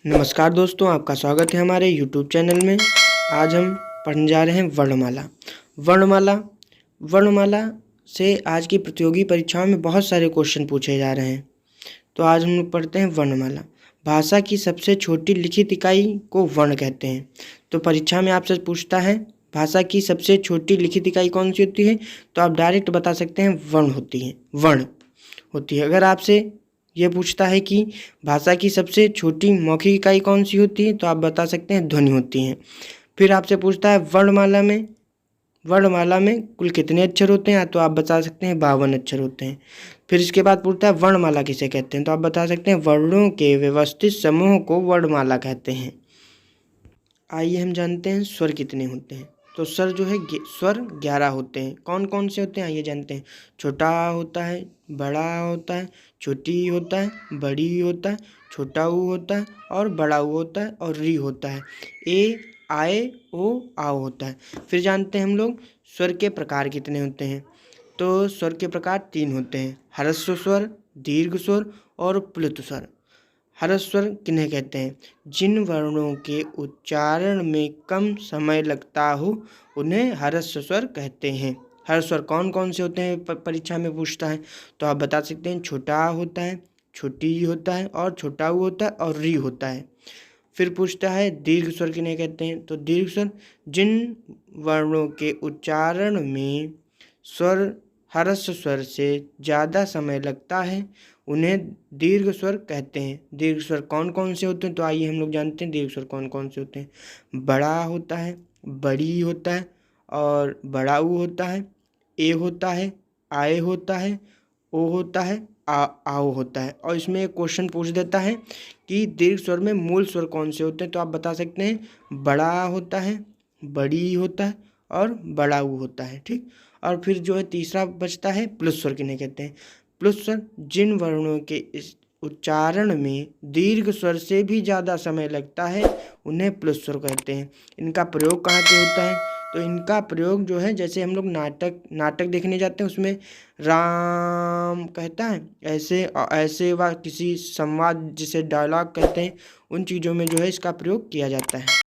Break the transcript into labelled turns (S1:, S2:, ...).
S1: नमस्कार दोस्तों, आपका स्वागत है हमारे YouTube चैनल में। आज हम पढ़ने जा रहे हैं वर्णमाला। वर्णमाला वर्णमाला से आज की प्रतियोगी परीक्षाओं में बहुत सारे क्वेश्चन पूछे जा रहे हैं। तो आज हम लोग पढ़ते हैं वर्णमाला। भाषा की सबसे छोटी लिखित इकाई को वर्ण कहते हैं। तो परीक्षा में आपसे पूछता है भाषा की सबसे छोटी लिखित इकाई कौन सी होती है, तो आप डायरेक्ट बता सकते हैं वर्ण होती है। अगर आपसे ये पूछता है कि भाषा की सबसे छोटी मौखिक इकाई कौन सी होती है, तो आप बता सकते हैं ध्वनि होती है। फिर आपसे पूछता है वर्णमाला में कुल कितने अक्षर होते हैं, तो आप बता सकते हैं 52 अक्षर होते हैं। फिर इसके बाद पूछता है वर्णमाला किसे कहते हैं, तो आप बता सकते हैं वर्णों के व्यवस्थित समूह को वर्णमाला कहते हैं। आइए हम जानते हैं स्वर कितने होते हैं। तो स्वर स्वर 11 होते हैं। कौन कौन से होते हैं आइए जानते हैं। छोटा होता है, बड़ा होता है, छोटी होता है, बड़ी होता है, छोटा ऊ होता है और बड़ा ऊ होता है और री होता है। ए आए ओ आओ होता है। फिर जानते हैं हम लोग स्वर के प्रकार कितने होते हैं। तो स्वर के प्रकार 3 होते हैं, ह्रस्व स्वर, दीर्घ स्वर और प्लुत स्वर। ह्रस्व स्वर किन्हें कहते हैं, जिन वर्णों के उच्चारण में कम समय लगता हो उन्हें ह्रस्व स्वर कहते हैं। ह्रस्व स्वर कौन कौन से होते हैं परीक्षा में पूछता है, तो आप बता सकते हैं छोटा होता है, छोटी होता है और छोटा ऊ होता है और री होता है। फिर पूछता है दीर्घ स्वर किन्हें कहते हैं, तो दीर्घ स्वर जिन वर्णों के उच्चारण में स्वर ह्रस्व स्वर से ज़्यादा समय लगता है उन्हें दीर्घ स्वर कहते हैं। दीर्घ स्वर कौन कौन से होते हैं, तो आइए हम लोग जानते हैं दीर्घ स्वर कौन कौन से होते हैं। बड़ा होता है, बड़ी होता है और बड़ा ऊ होता है, ए होता है, आए होता है, ओ होता है, आओ होता है। और इसमें एक क्वेश्चन पूछ देता है कि दीर्घ स्वर में मूल स्वर कौन से होते हैं, तो आप बता सकते हैं बड़ा होता है, बड़ी होता है और बड़ा ऊ होता है। ठीक। और फिर जो है तीसरा बचता है प्लुत स्वर किन्हें कहते हैं। प्लुत स्वर जिन वर्णों के इस उच्चारण में दीर्घ स्वर से भी ज़्यादा समय लगता है उन्हें प्लुत स्वर कहते हैं। इनका प्रयोग कहाँ पे होता है, तो इनका प्रयोग जो है जैसे हम लोग नाटक देखने जाते हैं उसमें राम कहता है, ऐसे व किसी संवाद जिसे डायलॉग कहते हैं, उन चीज़ों में जो है इसका प्रयोग किया जाता है।